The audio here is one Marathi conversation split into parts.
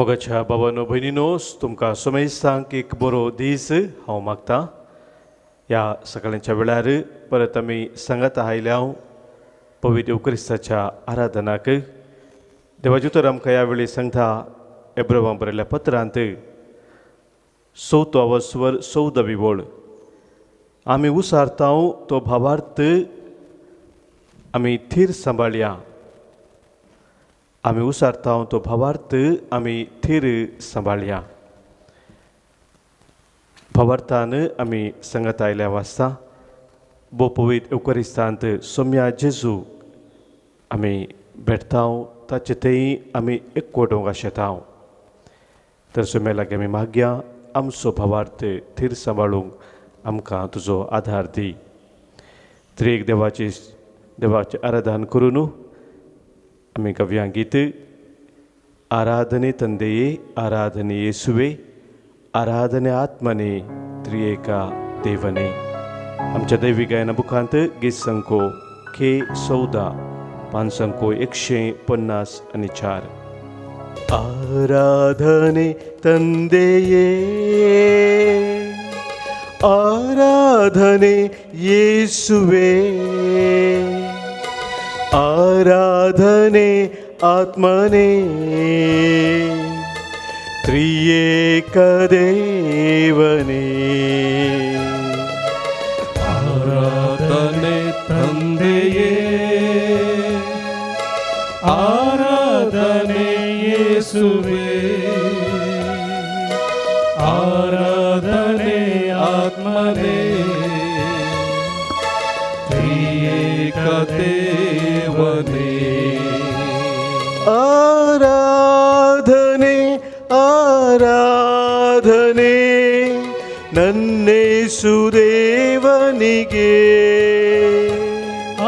मोगाच्या भावानो भयणीनोस तुमकां समय सांग एक बरो दीस हांव मागतां. ह्या सकाळच्या वेळार परत आमी सांगात आयल्या पवित्र क्रिस्ताच्या आराधनाक. देवाचे उतर आमकां ह्या वेळी सांगता एब्रावांक बरयल्ल्या पत्रांत 4 स्वर 14 ओळ. आमी उसारता तो भावार्थ आमी थीर सांबाळया. आमी उसारता तो भावार्थ आमी थीर सांबाळया. भावार्थान आमी सांगत आयल्या वाचता बो पवित्र एवकरिस्तांत सोम्या जेजू आमी भेटता ताचे थंय आमी एकवटूंक आशेता. तर सोम्या लागीं आमी मागया आमचो भावार्थ थीर सांबाळूंक आमकां तुजो आधार दी. त्रेक देवाचे आराधन करून आमी गव्या गीत आराधने ತಂದೆಯೇ आराधने ಯೇಸುವೆ आराधने आत्मने त्रिएका देवने. आमच्या दैवी गायना बुकांत गीत संको के 14 पान संको 150 आराधने ತಂದೆಯೇ आराधने ಯೇಸುವೆ आराधने आत्मने त्रिएक देवने. आराधने ತಂದೆಯೇ आराधने ಯೇಸುವೆ आराधने आत्मने त्रिएक देवने. आराधने आराधने नन्नेसु देवनिगे.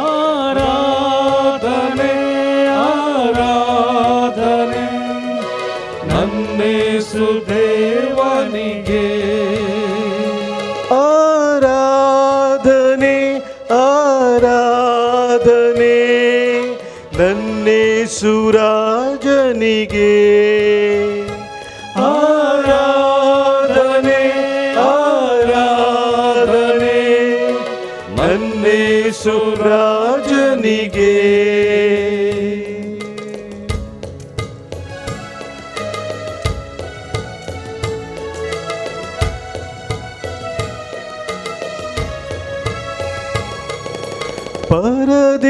आराधने आराधने नन्नेसु देवनिगे. आराधने आराधने नन्नेसु राजनिगे. आराधने आराधने नन्नेसु राजनिगे.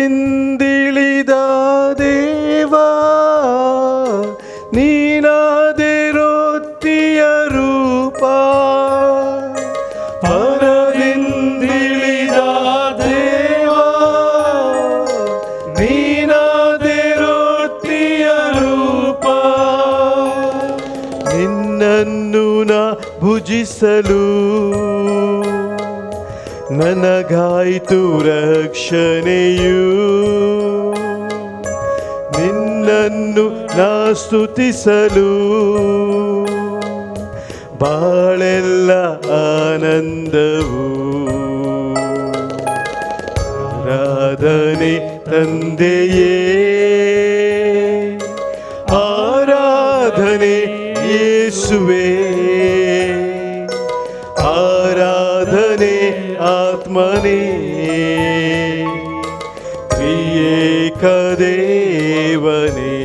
ಪರದಿಂದಿಳಿದ ದೇವಾ ನೀನಾದಿರೊತ್ತಿಯ ರೂಪ. ಪರದಿಂದಿಳಿದ ದೇವಾ ನೀನಾದಿರೊತ್ತಿಯ ರೂಪ. ನಿನ್ನನ್ನು ನಾ ಭುಜಿಸಲು ನನಗಾಯಿತು ರಕ್ಷಣೆಯು. ನಿನ್ನನ್ನು ನಾ ಸ್ತುತಿಸಲು ಬಾಳೆಲ್ಲ ಆನಂದವು. ಆರಾಧನೆ ತಂದೆಯೇ ಆರಾಧನೆ ಯೇಸುವೆ आराधने आत्मने त्रिएक देवने.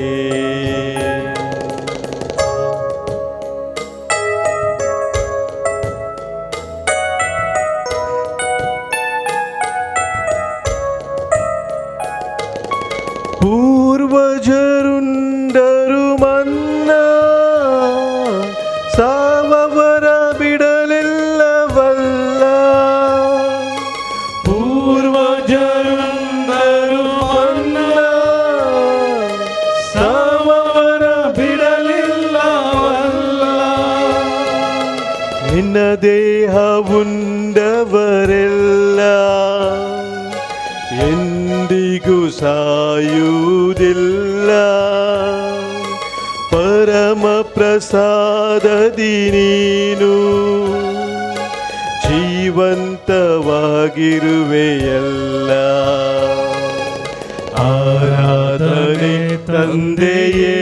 पूर्वजरुंडरु मन्ना साववर ಬಿಡಲಿಲ್ಲವಲ್ಲ. पूर्वजरुंडरु मन्ना साववर ಬಿಡಲಿಲ್ಲವಲ್ಲ. ನಿನ್ನ ದೇಹವುಂಡವರೆಲ್ಲ ಎಂದಿಗೂ ಸಾಯುವುದಿಲ್ಲ. ಪರಮ ಪ್ರಸಾದದಿ ನೀನು ಜೀವಂತವಾಗಿರುವೆಯಲ್ಲ. ಆರಾಧನೆ ತಂದೆಯೇ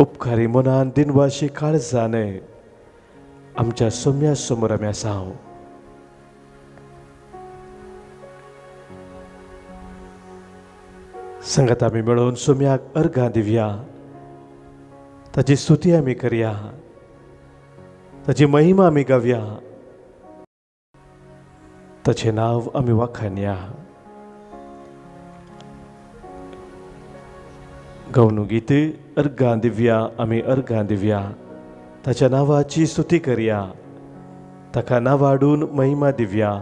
उपकारी मनान दिनवाशी काळजाने आमच्या सोम्या समोर आमी आसा संगत आमी मेळून सोम्याक अर्घां दिवया ताची स्तुती आमी करया ताची महिमा आमी गावया ताचें नांव आमी वाखाणया गवनुगीत अर्घां दिवया आमी अर्घां दिवया ताच्या नांवाची स्तुती करया ताका नांव हाडून महिमा दिवया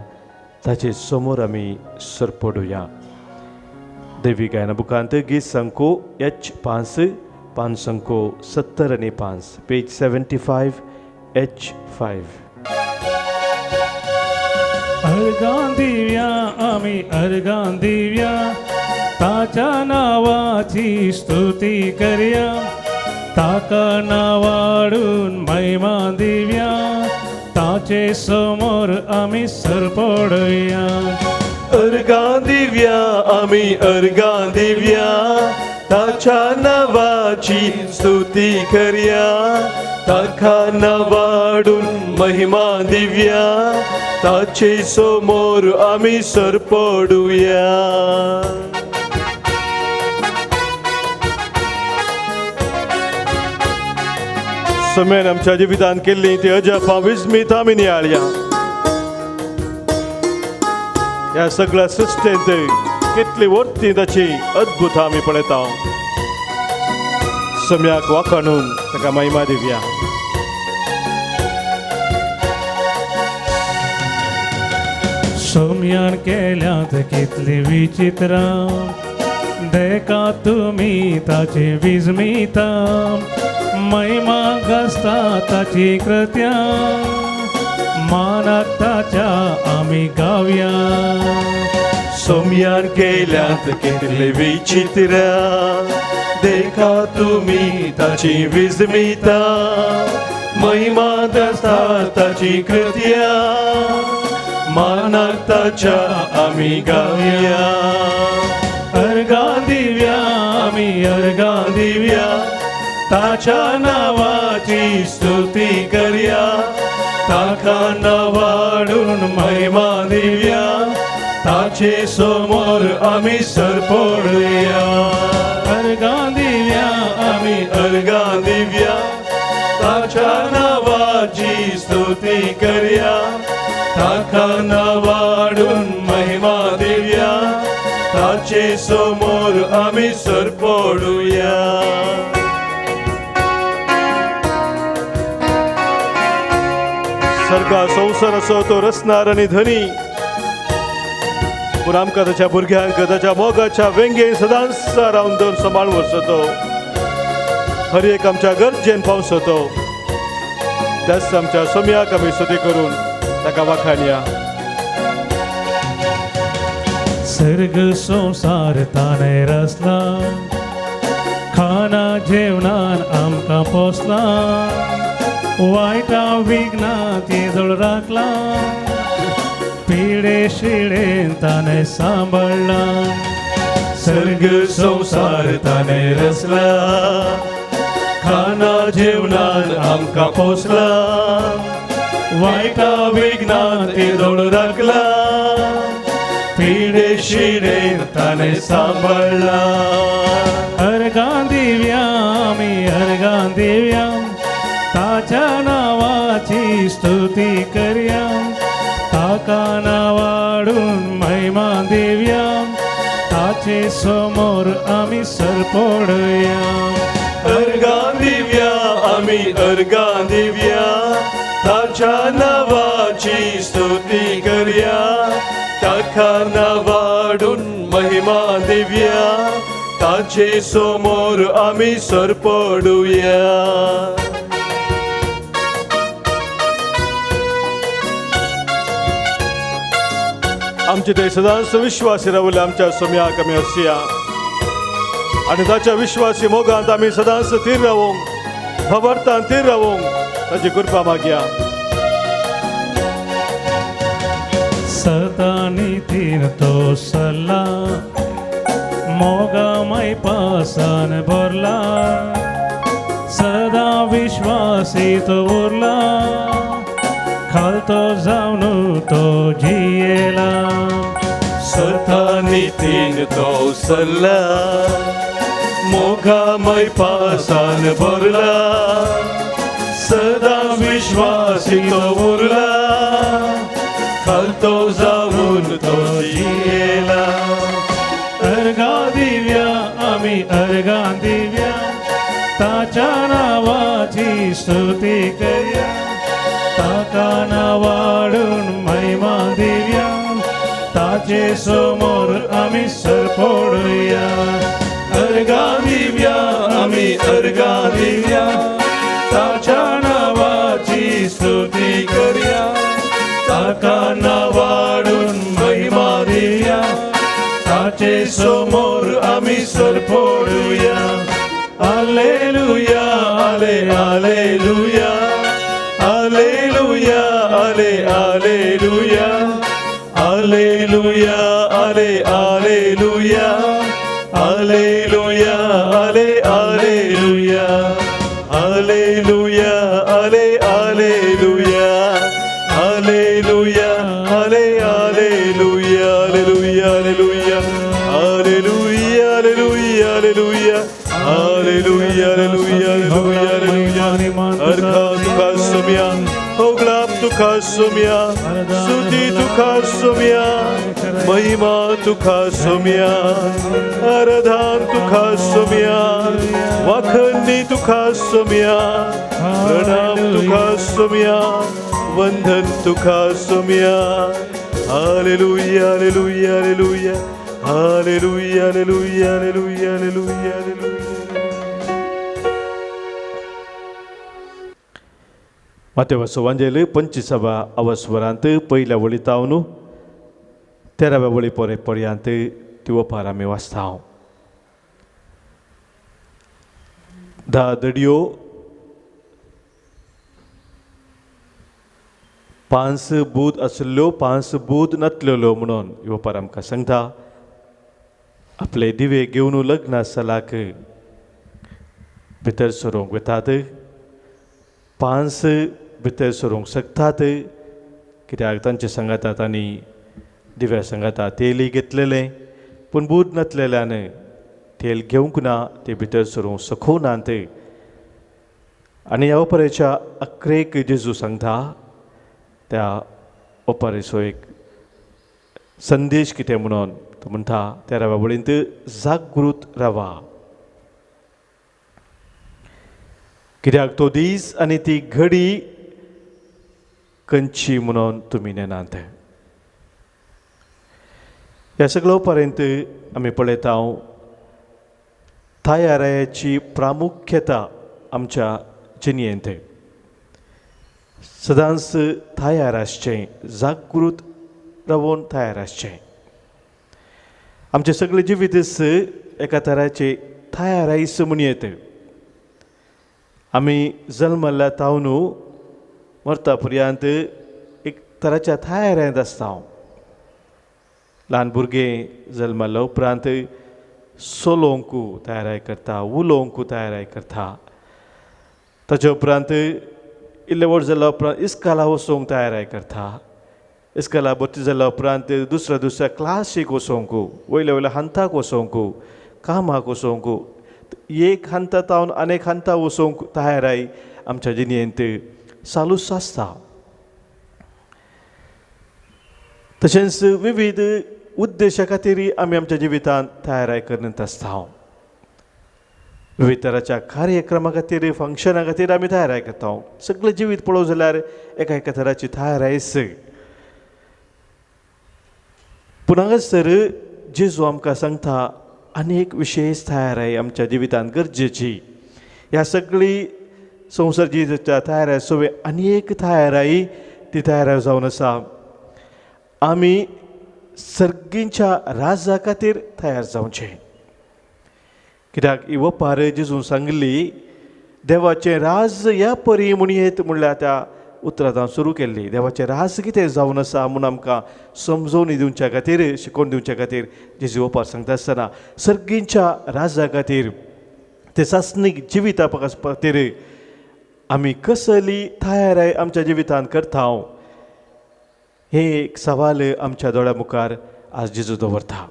ताचे समोर आमी सरपडुया देवी गायना बुकांत गीत संको H5 संको 70 आनी 5 पेज 75 H5 अर्घां दिवया आमी अर्घां दिवया ताच्या नावाची स्तुती करया ताका नावाडून महिमा दिवया ताचे समोर आमी सरपडया अर्घां दिवया आमी अर्घां दिवया ताच्या नावाची स्तुती करया ताका नावाडून महिमा दिवया ताचे समोर आमी सरपडुया समेन आमच्या जिवितांत केल्ली ती अजापां विस्मीत आमी नियाळया ह्या सगळ्या सृश्टेंत कितली वर्ती ताची अद्भुत आमी पळयता सम्याक वाखाणून ताका महिमा दिवया सोम्यान केल्यात कितली विचित्र देखा तुमी ताची विस्मिता महिमा गाजता ताची कृत्या मानाक ताच्या आमी गावया सोम्यान केल्यात कितले विचित्र देखा तुमी ताची विस्मिता महिमा गाजता ताची कृत्या मानाक ताच्या आमी गावया अर्घां दिवया आमी अर्घां दिवया ताच्या नावाची स्तुती करया ताका नावाडून महिमा दिवया ताचे समोर आमी सरपडुया अर्घां दिवया आमी अर्घां दिवया ताच्या नावाची स्तुती करया ताका नावाडून महिमा दिवया ताचे समोर आमी सरपडुया सर्गा संवसार असो तो रचणार आनी धनी पूण आमकां ताच्या भुरग्यांक ताच्या मोगाच्या वेंगेन सदांच रावन दवर सांबाळून वचो तो हर एक आमच्या गरजेन पावसो तो त्याच आमच्या सोम्याक आमी स्तुती करून ताका वाखाणया सर्ग संसार ताणें रचला खाना जेवणान आमकां पोसला वायटा विघ्नात येदोळ राखला पिडे शिडेन ताणें सांबाळला सर्ग संसार ताणें रचला खाना जेवणान आमकां पोसला वायटा विघ्नात येदोळ राखला पिडे शिडेन ताणें सांबाळला अर्घां दिवया आमी अर्घां दिवया ताच्या नावाची स्तुती करया ताका नावाडून महिमा दिवया ताचे समोर आमी सरपडया अर्घां दिवया आमी अर्घां दिवया ताच्या नावाची स्तुती करया ताका नावाडून महिमा दिवया ताचे समोर आमी सरपडुया आमचे ते सदांच विश्वासी रावले आमच्या सोम्याक आमी हसया आनी ताच्या विश्वासी मोगांत आमी सदांच स्थिर रावूंक भवर्तान स्थिर रावूंक ताची कृपा मागया सदानी तीन तो सल्ला मोगा माय पासान भरला विश्वासी तो उरला खालतो जावन तो जियेला सतानी तीन तो सरला मोघामय पासान भरला सदा विश्वासी तो उरला खालतो जाऊन तो जियेला अर्गा दिव्या आम्ही अर्गा दिव्या ताच्या नावाची स्तुती करूया ताका नावाडून महिमा दिव्या ताचे समोर आम्ही सर पडूया अर्गा दिव्या आम्ही अर्गा दिव्या ताच्या नावाची स्तुती करूया ताका नावाडून महिमा दिव्या ताचे समोर आम्ही sir पडूया Alleluia, ale, alleluia, alleluia, ale, alleluia, alleluia, ale, alleluia, alleluia, ale, alleluia, alleluia, ale, alleluia, alleluia, ale, alleluia, alleluia, alleluia, alleluia, alleluia, alleluia. Alleluia, alleluia, alleluia, alleluia. Arka tu kasumya, oglap tu kasumya, sudi tu kasumya, mahima tu kasumya, aradhan tu kasumya, wakhandi tu kasumya, pranam tu kasumya, vandhan tu kasumya. Alleluia, alleluia, alleluia. Alleluia, alleluia, alleluia, alleluia, alleluia. Mateus Evangelii 25 वरांत पहिल्या वळीतावन 13व्या वळी पर्यंत ती ओपार आमी वाचता. धा दडयो 5 बूद आसल्यो 5 बूद नातलेल्यो म्हणून ह्यो ओपार आमकां सांगता. आपले दिवे घेवन लग्ना सलाक भितर सरूंक वतात. 5 भितर सरूंक शकतात कित्याक तांचे सांगातात आनी दिव्या सांगातात तेली घेतलेले पूण बूद नातलेल्यान तेल घेवंक ना ते भितर सरूंक शकनात. आनी ह्या ओपरेच्या अकरेक जेजू सांगता त्या ओपरेचो एक संदेश कितें म्हणून तो म्हणटा 13व्या वळींत जागृत रावा कित्याक तो दीस आनी ती घडी खंयची म्हणून तुमी नेनात. ह्या सगळ्या पर्यंत आमी पळयता तयारेची प्रामुख्यता आमच्या जिणेंत. सदांच तयार आसचें, जागृत रावून तयार आसचें. आमचे सगळे जिवीतच एका तराचे तयारायस म्हूण येत. आमी जल्मल्या तावन मरता पर्यंत एक तराच्या तयारेंत आसता. ल्हान भुरगें जल्मल्या उपरांत सोलोवंक तयाराय करता, उलोवंक तयाराय करता. ताचे उपरांत इल्लें व्हड जाल्या उपरांत इस्काला वचोंक तयाराय करता. इस्काला भरती जाल्या उपरांत दुसऱ्या क्लासीक वचोंक, वयल्या हंताक वचोंक, कामाक वचोंक, एक हंता तावन आनीक हंता वचोंक तयाराय आमच्या जिणेंत चालूच आसता. तशेंच विविध उद्देशा खातीर आमी आमच्या जिवितांत तयाराय करीत आसता. विविध तराच्या कार्यक्रमा खातीर, फंक्शना खातीर आमी तयाराय करता. सगळें जिवीत पळोवंक जाल्यार एका तराची तयारायस. पूण हांगासर जेजू आमकां सांगता आनी एक विशेश तयाराय आमच्या जिवितांत गरजेची. ह्या सगळी संवसार जिवीताच्या तयाराय सोबे आनी एक तयाराय ती तयाराय जावन आसा. आमी सर्गींच्या राजा खातीर तयार जावचें. कित्याक ही ओपार जेजून सांगली देवाचें राज ह्या परी म्हूण येत म्हणल्यार त्या उतरांत हांव सुरू केल्ली. देवाचें राज कितें जावन आसा म्हूण आमकां समजोवन दिवच्या खातीर, शिकोवन दिवच्या खातीर जेजू ओपार सांगता आसतना सर्गींच्या राजा खातीर, ते सासणीक जिविता खातीर आमी कसली तयारी आमच्या जिवितांत करता हे एक सवाल आमच्या दोळ्या मुखार आज जेजू दवरता.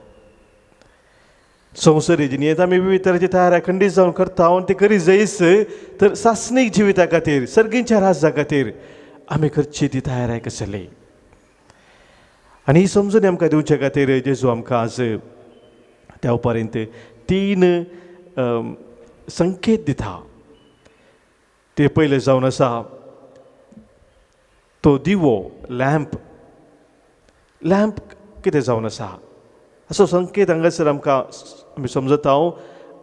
संवसारी जिणेंत आमी विविध तरेची तयारी खंडीत जावन करता ती करी जायस तर सासनीक जिविता खातीर सर्गींच्या राज्या खातीर आमी करची ती तयारी कसली. आनी ही समजून आमकां दिवचे खातीर जेजू आमकां आज त्या उपरांत 3 संकेत दिता. ते पयले जावन आसा तो दिवो लॅम्प कितें जावन आसा असो संकेत हांगासर आमकां आमी समजता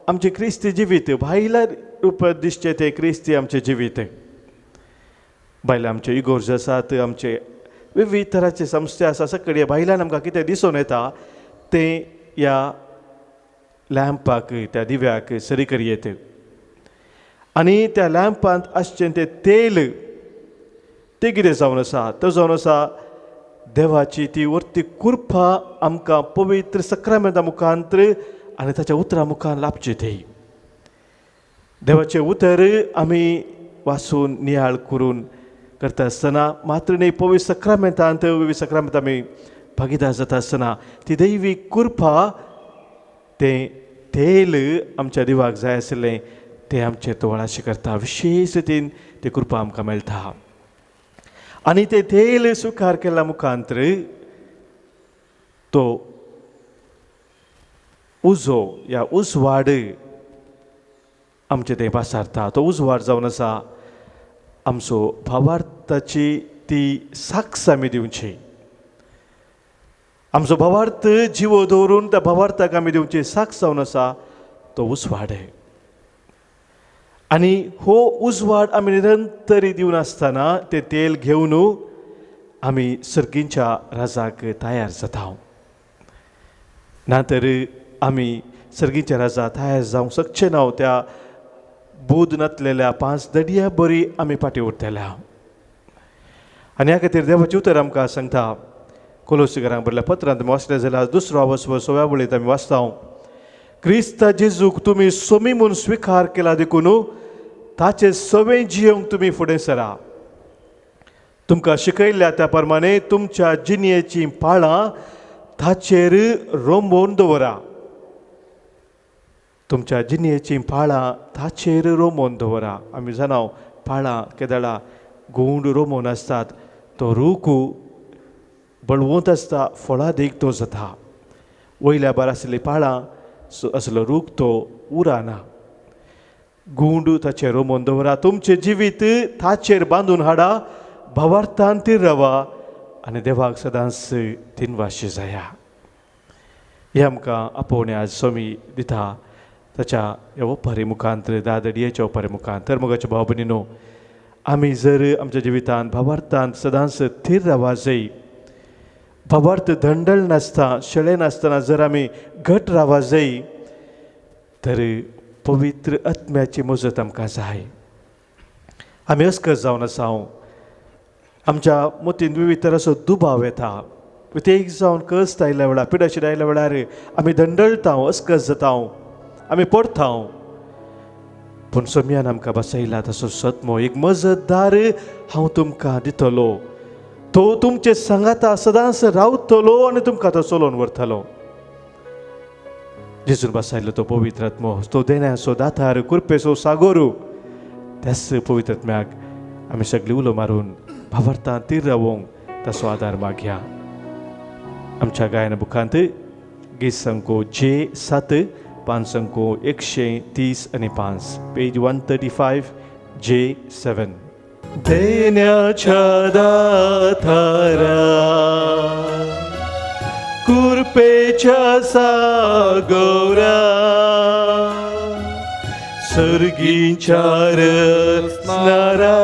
आमचे क्रिस्ती जिवीत भायल्या रुपांत दिसचे ते क्रिस्ती आमचे जिवीत. भायले आमचे इगोर्ज आसात, आमचे विविध तरांचे संस्थे आसा, सगळे भायल्यान आमकां कितें दिसून येता तें ह्या लॅम्पाक त्या दिव्याक सरी करयेत. आनी त्या लॅम्पांत आसचें तें तेल तें कितें जावन आसा तो जावन आसा देवाची ती वर्ती कृपा आमकां पवित्र सक्रामेंता मुखांतर आनी ताच्या उतरा मुखार लाभची ती. देवाचें उतर आमी वाचून नियाळ करून करता आसतना मात्र न्ही पवित्र सक्रामेंतांत विविध सक्रामेंत आमी भागीदार जाता आसतना ती दैवी कृपा तें तेल आमच्या दिवाक जाय आसलें तें आमचे तोळाशी करता. विशेश रितीन ती कृपा आमकां मेळटा. आनी तें तेल स्विकार केल्या मुखांतर तो उजो या उजवाड आमचे तें पासारता. तो उजवाड जावन आसा आमचो भावार्थाची ती साक्ष आमी दिवची. आमचो भावार्थ जिवो दवरून त्या भावार्थाक आमी दिवची साक्ष जावन आसा तो उजवाड. आनी हो उजवाड आमी निरंतरी दिवन आसतना तें तेल घेवन आमी सर्गींच्या राजाक तयार जाता. नातर आमी सर्गींच्या राजा तयार जावंक शकचे ना. त्या बोध नातलेल्या 5 दडया बरी आमी फाटीं उरतल्या. आनी ह्या खातीर देवाचें उतर आमकां सांगता कोलोसीकारांक बरयल्ल्या पत्रांत आमी वाचलें जाल्यार 2 अवस्व 6 वळेंत आमी वाचता क्रिस्ता जेजूक तुमी सोमी म्हूण स्विकार केला देखून ताचे सवे जियोंक तुमी फुडें सरा. तुमकां शिकयल्या त्या प्रमाणे तुमच्या जिणेची पाळां ताचेर रोंबोवन दवरा. तुमच्या जिणेची पाळां ताचेर रोंबोवन दवरा. आमी जाणां पाळां केदळां गोंड रोंबोवन आसतात. तो रूख बळवंत आसता, फळां देख तो जाता. वयल्या भार आसली पाळां असलो रूख तो उराना. गुंड ताचेर रोमोन दवरा. तुमचें जिवीत ताचेर बांदून हाडा. भावार्थान ती रावा आनी देवाक सदांच तिनवाशी जाया. हे आमकां आपोवणे आज स्वामी दिता ताच्या ह्या ओपारी मुखांतर 10 दडयाच्या ओपारी मुखांतर. मोगाच्या भाव भयणीनो, आमी जर आमच्या जिवितांत भावार्थान सदांच थीर रावा जाय. भावार्थ धंडळ नासता, शेळे नासतना जर आमी घट रावा जाय तर पवित्र आत्म्याची मजत आमकां जाय. आमी अस्कस जावन आसा. आमच्या मतीन विविध तरांचो दुबाव येता. एक जावन कस्ट आयल्या वेळार पिडाशीर आयल्या वेळार आमी धंडळटा, अस्कस जाता, आमी पडता. पूण सोम्यान आमकां बसयला तसो सत्मो एक मजतदार हांव तुमकां दितलो. तो तुमचे सांगाता सदांच रावतलो आनी तुमकां तो चलोवन व्हरतलो. जेजून बसयलो तो पवित्र आत्मो, तो देण्याचो दातार, कृपेचो सागोर, त्याच पवित्र आत्म्याक आमी सगळी उलो मारून भावार्थान तीर रावोंक ताचो आदार मागया. आमच्या गायन बुकांत गीत संको J7 पान संको 130 आनी 5 पेज 135 J7. देण्याच्या दातारा कृपेच्या सागोरा सर्गींच्या रत्नारा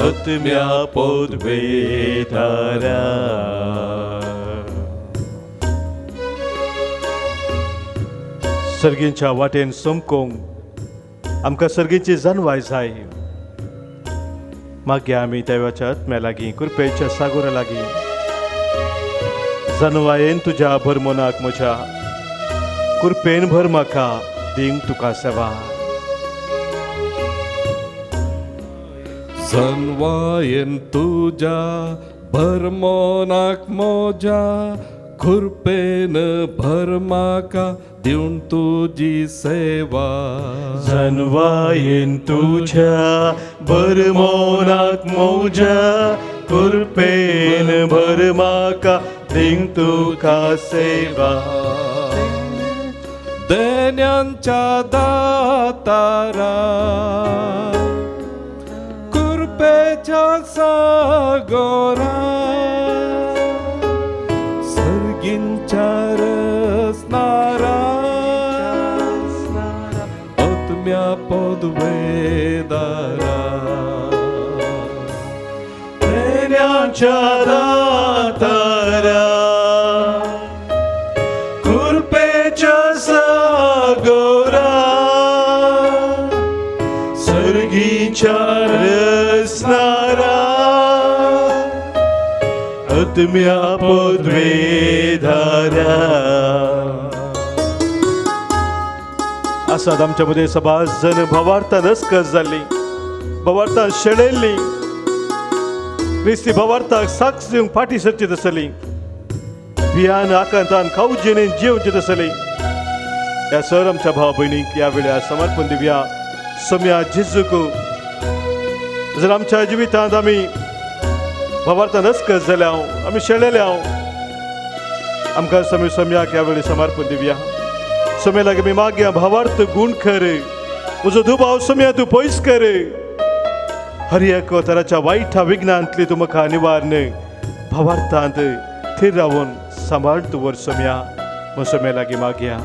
आत्म्या पोदवेतारा. सर्गींच्या वाटेन समकोंक आमकां सर्गींची जानवाय जाय. मागया आमी देवाच्या आत्म्या लागीं, कृपेच्या सागोरा लागीं. जानवायेन तुज्या भर मनाक म्हज्या, कृपेन भर म्हाका, दिंग तुका सेवा. जन्वायन तुझ्या भरमोनाक मोजा खुरपेन भरमाका दिवून तुझी सेवा जन्वायेन तुझ्या भरमोनाक मौजा कुरपेन भरमाका दिंग तुका सेवा देण्यांच्या दातारा कुरपेच्या सागोरा सर्गींच्या रसनारा आत्म्या पदवेदारा देण्याच्या दातारा कुरपेच्या सागोरा सर्गीच्या रसनारा आत्म्या पदवेदारा असाद आमच्यामध्ये सभा जण भवार्थानच कस जाल्ली भवार्थान शेणयल्ली क्रिस्ती भवार्थाक साक्ष दिवंक फाटी सरचीत आसली भियान आकांतान खाऊ जेणेन जेवचीत आसली ह्या सर आमच्या भाव भयणीक ह्या वेळार समर्पण दिवया सोम्या जेजूक जर आमच्या जिवितांत आमी भवार्थानच कस जाल्या आमी शेणयल्या आमकां सोम्याक ह्या वेळी समर्पण दिवया सोम्या लागीं आमी मागया भावार्थ गूण कर म्हजो दुबाव सोम्या तूं पयस कर हर एक तराच्या वाईट विघ्नांतली तूं म्हाका निवारण भावार्थांत थीर रावन सांबाळ तूं वर सोम्या म्हण सोम्या लागीं मागया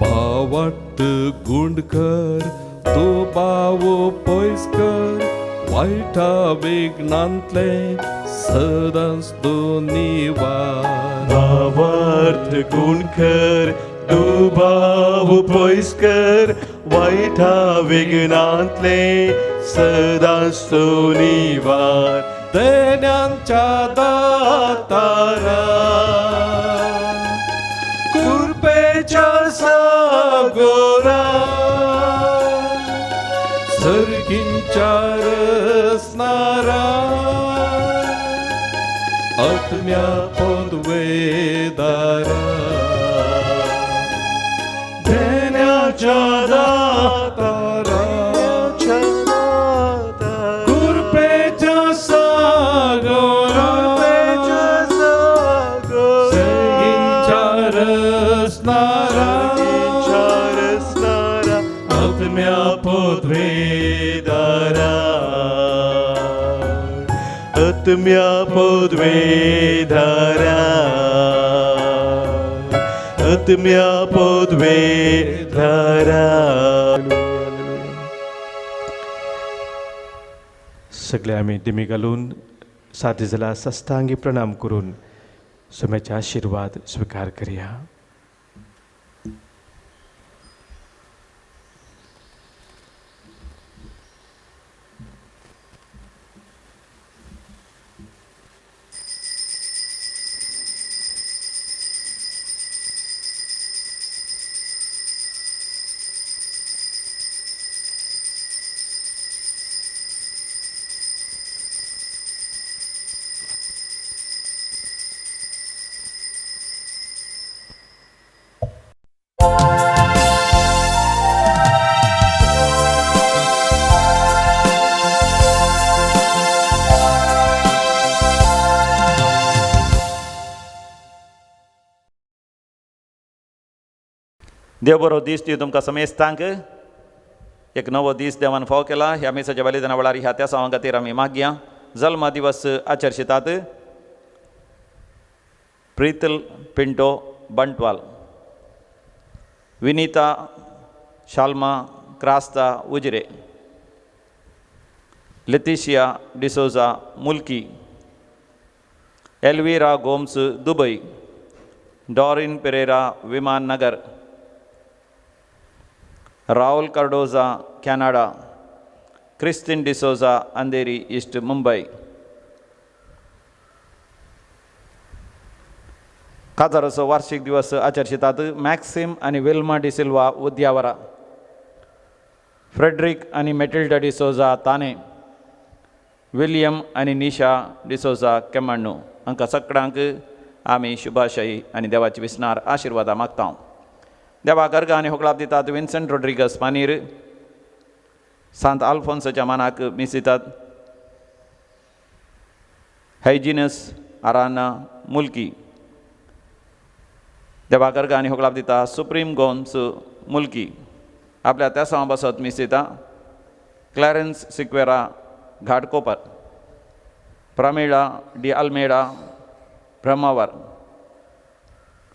भावार्थ गुण कर तू बावो पयस कर वाईटा विघ्नांतले सदांच तूं निवार भावार्थ गूण कर दुबाव पयस कर वाईटा विघ्नांतले सदांच तूं निवार देण्यांच्या दातारा कुरपेच्या सागोरा सर्गींच्या रसनारा आत्म्या पदवेदारा देण्याच्या दातारा कुरपेच्या सागोरा सर्गींच्या रसनारा आत्म्या पदवेदारा आत्म्या पदवेदारा आत्म्या पदवेदारा सगळे आमी दिमी घालून साथी जाला सस्तांगी प्रणाम करून सोम्याचे आशीर्वाद स्वीकार करूया देव बरो दीस दिव तुमकां समेस्तांक एक नवो दीस देवान फाव केला ह्या मेसाच्या बलिदाना वेळार ह्या त्या सवां खातीर आमी मागया जल्म दिवस आचरशितात Preetal Pinto Bantwal Vinita शाल्मा Crasta उजरे Leticia D'Souza Mulki Elvira Gomes Dubai Doreen Pereira Viman Nagar Rahul Cardoza Canada Christine D'Souza Andheri east Mumbai काजाराचो वार्षिक दिवस आचरशितात मॅक्सिम आनी वेल्मा डिसिल्वा उद्यावरा फ्रेडरिक आणि मेटिल्डा डिसोजा ताने, विलियम आणि निशा डिसोजा केमाण्णू हांकां सगळ्यांक आमी शुभाशयी आनी देवाची विस्नार आशिर्वादा मागता. देवा गर्ग आनी होगळाप दितात विन्संट रोड्रिगस पानीर, सांत आल्फोन्सोच्या मानाक मीस दितात हायजिनस आराना मुल्की. देवा गर्ग आनी होगळाप दिता सुप्रीम गोन्स मुल्की. आपल्या तेसां बसत मीस दिता Clarence Sequeira Ghatkopar, Pramila D Almeida Brahmavar,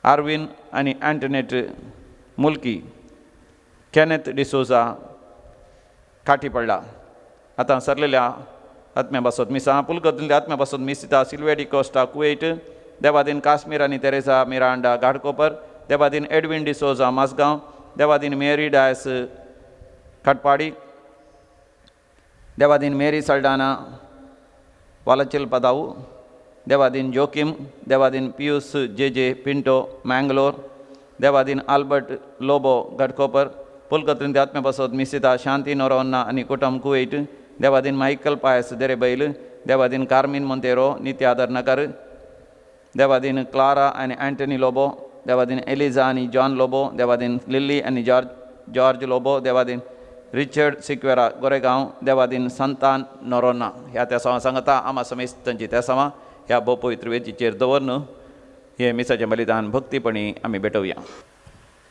Arvin आणि अँटनेट मुल्की, कॅनेथ डिसोजा काठी पडला. आतां सरलेल्या आत्म्या बसत मिसा पुलकतल्या आत्म्या बसत मिसिता सिल्वे डी कोस्टा कुवेट, देवादीन काश्मीर आणि तेरेसा मिरांडा घाटकोपर, देवादीन एडविन डिसोजा मासगांव, देवादीन मेरी डायस खटपाडी, देवादीन मेरी सल्डाना वालचिल पदाऊ, देवादीन जोकिम, देवादीन पियुस जे पिंटो मँगलोर, देवादीन आल्बर्ट लोबो घटकोपर, पुलकत्रीन आत्म्या बसत मिसिता शांती नोरोन्ना आणि कुटुंब कुवेट, देवादीन मायकल पायस देरेबैल, देवादीन कार्मिन मोंतेरो नित्यादर नगर, देवादीन क्लारा आणि अँटनी लोबो, देवादीन एलिझा आणि जॉन लोबो, देवादीन लिली आणि जॉर्ज लोबो, देवादीन रिचर्ड सिक्वेरा गोरेगांव, देवादीन संतान नोरोन्ना. ह्या त्या सवा सांगता आम्हा समेस्तांची त्या सवा ह्या पवित्र वेचीचेर दवरन हे मिसाचें बलिदान भक्तीपणी आमी भेटोवया.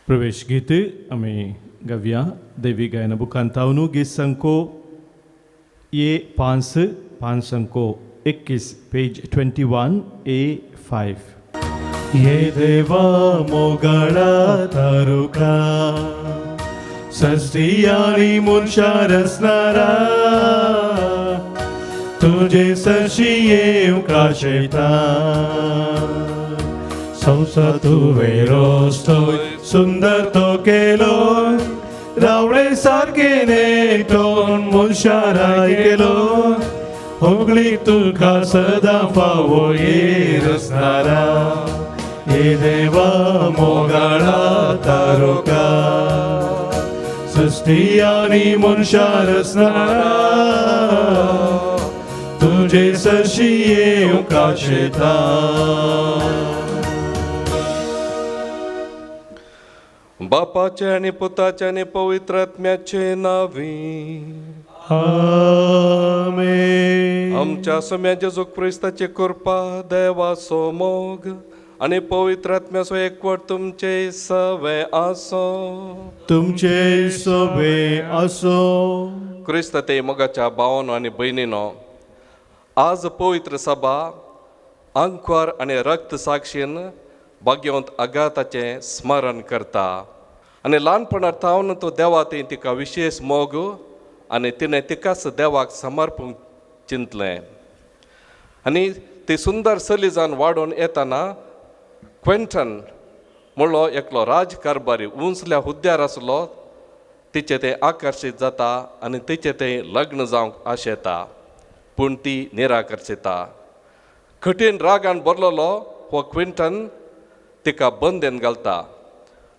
प्रवेश गीत आमी गावया. दैवी गायन बुकांतावनू गीत संको ये 5 संको 21 पेज 21 A5. ये देवा मोगळा तारुका सृष्टी आणि मनशार असणारा, तुझे सरशी येऊ का शैतान. संसार तू वेरोस्तोय सुंदर तो केलोय, रावळे सारखे नेटोन मनशाराय केलो. होगळी तुका सदा फावो येर असणारा, ये देवा मोगाळा तारोका सृष्टी आणि मनशार असणारा, तुझे सरशी येऊ का शैतान. बापाचे आणि पुताचे आणि पवित्र आत्म्याचे नावी. आमेन. आमच्या सम्या जेजू ख्रिस्ताची कृपा, देवाचो मोग आणि पवित्र आत्म्याचो एकवट तुमचे सवे आसो. तुमचे सवे असो. ख्रिस्त ते मोगाच्या भावांनो आणि भयणीनो, आज पवित्र सभा अंकुर आणि रक्त साक्षीन भाग्यवंत अगाताचें स्मरण करता. आनी ल्हानपणांत थावन तो देवा थंय तिका विशेष मोग आनी तिणें तिकाच देवाक समर्पूंक चिंतलें. आनी ती सुंदर चली जावन वाडून येतना क्विंटन म्हणलो एकलो राजकारबारी उंचल्या हुद्द्यार आसलो, तिचे ते आकर्शीत जाता आनी तिचे ते लग्न जावंक आशेता, पूण ती निराकर्शिता. कठीण रागान भरलेलो हो क्विंटन तिका बंदेन घालता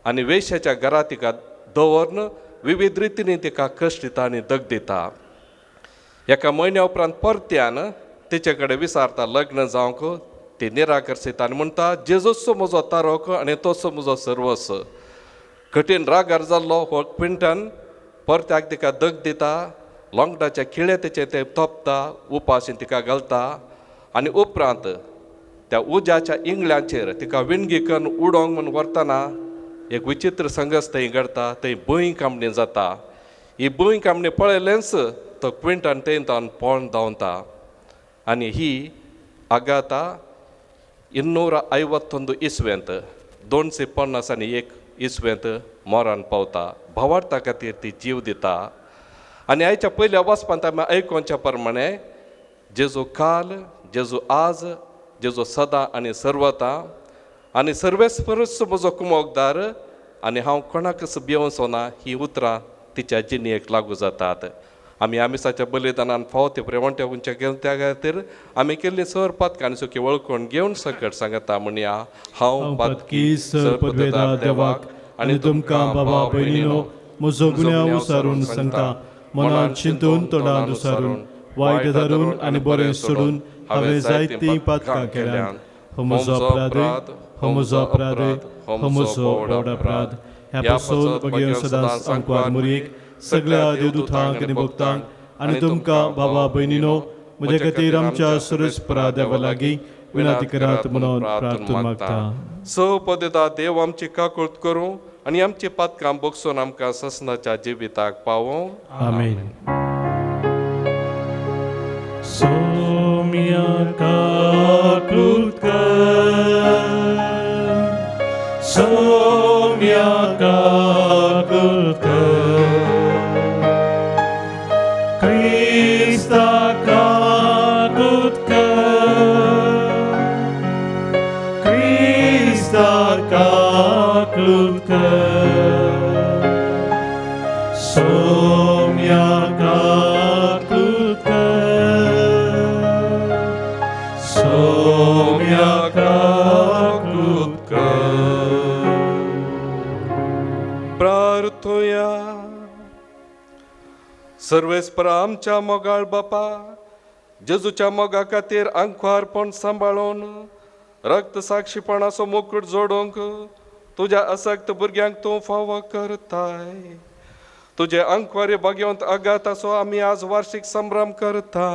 आनी वेश्याच्या घरा तिका दवरून विविध रितींनी तिका कश्ट दिता आनी दग दिता. एका म्हयन्या उपरांत परत्यान तिचे कडेन विचारता लग्न जावंक. ती निराकर्शिता आनी म्हणटा जेजूचो म्हजो तारोक आनी तोचो म्हजो सर्वस्व. कठीण रागार जाल्लो हो क्विंटन परत्याक तिका दग दिता, लोंगडाच्या खिळे तिचे ते तोपता, उपाशीन तिका घालता आनी उपरांत त्या उज्याच्या इंगळ्यांचेर तिका विणगी करून उडोवंक म्हूण व्हरतना एक विचित्र संगस थंय घडता. थंय भंय कामणी जाता. ही भंय कामणी पळयलेंच तो क्विंटन थंय तावन पळोवन धांवता. आनी ही आगाता 251 इसवेंत 251 इसवेंत मोरान पावता. भावार्था खातीर ती जीव दिता. आनी आयच्या पयल्या वचपांत आमी आयकोवच्या प्रमाणे जेजू काल, जेजू आज, जेजू सदां आनी सर्वता आनी सर्वेस्परस म्हजो कुमोगदार आनी हांव कोणाकच भिवंचो ना, ही उतरां तिच्या जिणेक लागू जातात. आमी आमिसाच्या बलिदानान फावो ते प्रेवंट्या उंच्या घेवन त्या खातीर आमी केल्ली सर पातकां आनी सुखी वळखून घेवन सकट सांगता म्हणया हांव पातकी सर पदवेदार देवाक आनी तुमकां बाबा भयणीनो म्हजो गुन्यांव सारून सांगता मनान चिंतून तोंडान दुसारून वायट धरून आनी बरें सोडून हांवें जायतीं पातकां केल्यात हो म्हजो अपराध हो म्हजो अपराध हो म्हजो व्हड अपराध ह्या पासून बगयो सदांच आंकवार मुरीक सगळ्या देवदूतांक आनी भक्तांक आनी तुमकां बाबा भयणीनो म्हजे खातीर आमच्या सुरेस्परा देवा लागीं विनंती करात म्हणून प्रार्थना मागता सपदिता देव आमची काकुळट करूं आनी आमची पातकां बगसून आमकां ससनाच्या जिविताक पावों आमेन सोम्या काकुळट सोम्या काकुळट Krista kakutka Krista kakutka Somya kakutka Somya kakutka प्रार्थुया सर्वेस्परा आमच्या मोगाळ बापा जेजूच्या मोगा खातीर आंखवारपण सांबाळून रक्त साक्षीपणाचो मुकुट जोडूंक तुज्या असक्त भुरग्यांक तूं फावो करताय तुजे आंखवारी भाग्यवंत अगाताचो आमी आज वार्षिक संभ्रम करता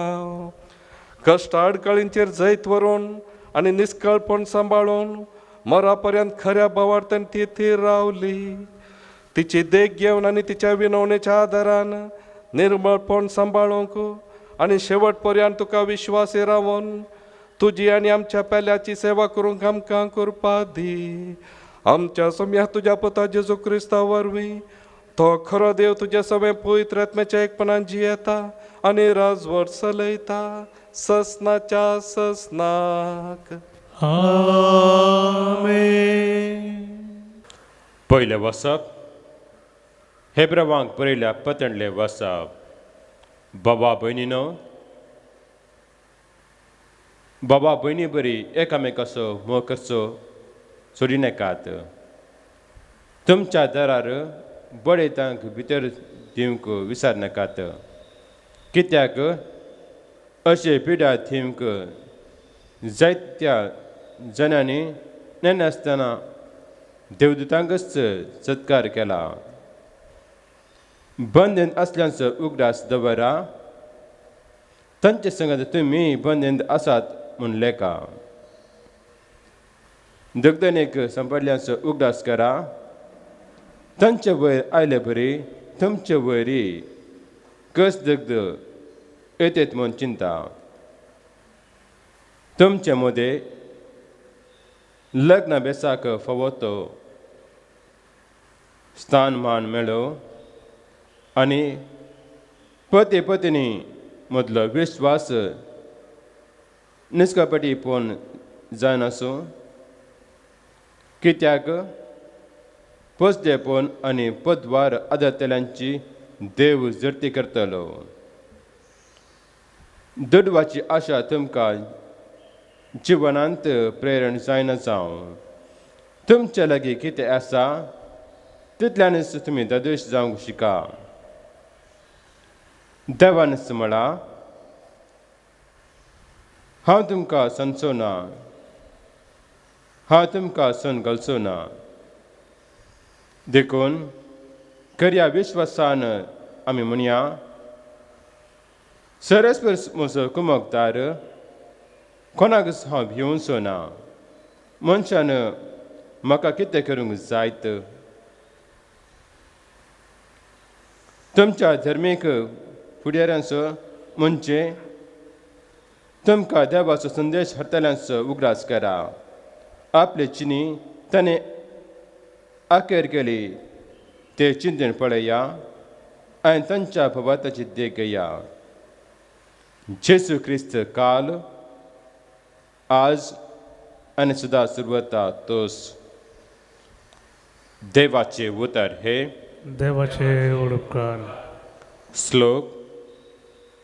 कश्ट आडकळींचेर जैत व्हरून आनी निश्कळपण सांबाळून मरा पर्यंत खऱ्या भावार्थान ती थीर रावली तिची देख घेवन आनी तिच्या विनवणेच्या आदारान निर्मळपण सांबाळूंक आनी शेवट पर्यंत तुका विश्वासी रावून तुजी आनी आमच्या पेल्याची सेवा करूंक आमकां करपा दी आमच्या सोम्या तुज्या पुता जेजू क्रिस्ता वरवीं तो खरो देव तुजे सगळे पवित्र आत्म्याच्या एकपणान जियेता आनी राजवट चलयता ससनाच्या ससनाक आमेन पयलें वसप हेब्रावांक बरयल्या पतणलें वसप बाबा भयणीनो बाबा भयणी बरी एकामेकाचो मोग करचो सोडी नाकात तुमच्या दारार बडयतांक भितर दिवंक विचार नाकात कित्याक अशे पिड्या थिमक जायत्या जाणांनी नेनासतना देवदूतांकच सत्कार केला बंदन असल्यांचो उगडास दवरा तांचे संगत तुमी बंदन आसात म्हूण लेखा दगदनेक सांबाळल्यांचो उगडास करा तांचे वयर आयले बरी तुमचे वयरी कस दगद येतेत म्हूण चिंता तुमचे मदें लग्न बेसाक फवतो स्थानमान मेळो आनी पती पत्नी मदलो विश्वास निश्कपटीपण जायना आसूं कित्याक पोसडेपण आनी पदवार आदरतेल्यांची देव जर्ती करतलो दुडवाची आशा तुमकां जिवनांत प्रेरण जायना जावं तुमचे लागीं कितें आसा तितल्यानच तुमी दोश जावंक शिका देवानच म्हणा हांव तुमकां संचो ना हांव तुमकां सन घालचो ना देखून खऱ्या विश्वासान आमी म्हणया सरस्पर म्हजो कुमकदार कोणाकच हांव भिवचो ना मनशान म्हाका कितें करूंक जायत तुमच्या धर्मीक फुडाऱ्यांचो म्हणजे तुमकां देवाचो संदेश हाडटल्यांचो उगडास करा आपले चिनी ताणें आखेर केली ते चिंतन पळया आनी तांच्या भवाताची देख घेया जेजू क्रिस्त काल आज आनी सुद्दां सुरवता तोच देवाचे उतर हे देवाचे उपकार श्लोक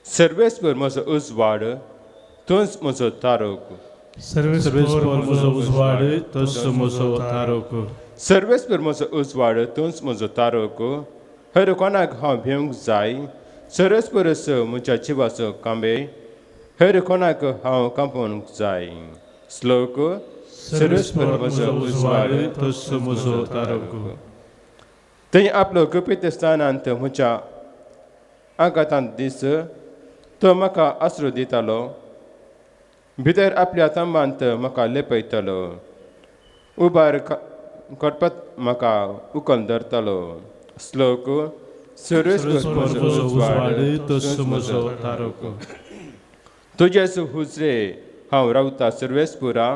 सर्वेस्पर म्हजो उजवाड तोच म्हजो तारोक सर्वेस्पर म्हजो उजवाड तोच म्हजो तारोक सर्वेस्पर म्हजो उजवाड तोच म्हजो तारोक हेर कोणाक हांव भिवंक जाय सरस परस म्हज्या जिवाचो कांबे हेर कोणाक हांव कांपोवंक जाय श्लोक सरस पर म्हजो उजवाड तस्सो म्हजो तारको थंय आपलो गुपीत स्थानांत म्हज्या आगातांत दीस तो म्हाका आसरो दितालो भितर आपल्या तंबांत म्हाका लेपयतलो उबार करपत म्हाका उखल धरतलो श्लोक सरस पर म्हजो उजवाड तस्सो म्हजो तारको तुजेच हुजरे हांव रावता सर्वेस्पुरा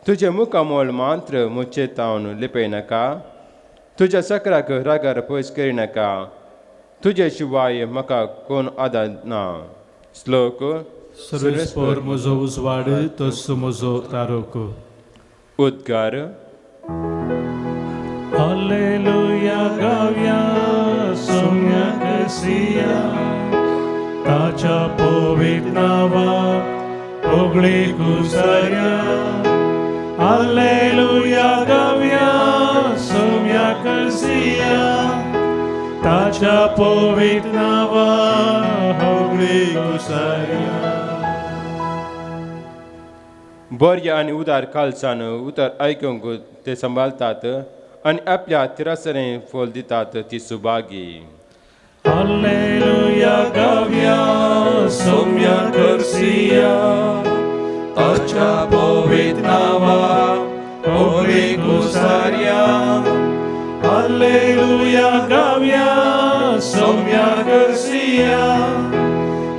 तुजे मुखामोल मात्र म्हजे तावन लिपयनाका तुज्या सकराक रागार पयस करिनाका तुजे शिवाय म्हाका कोण आदार ना श्लोक सरस पर म्हजो उजवाड तस्सो म्हजो तारको उद्गार Alleluia गावया सोम्याक सिया ताच्या पवित्र नावा ओगळे कुसाया Alleluia गावया सोम्याक सिया ताच्या पवित्र नावा ओगळे कुसाया बर्य आनी उदार कालसान उतर आयकूंक ते सांबाळतात आनी आपल्या तिरासरें फोल दितात ती सुभागी Alleluia गावया सोम्या करसिया ताच्या पवित्र नावा ओगळे कुसाया Alleluia गावया सोम्या करसिया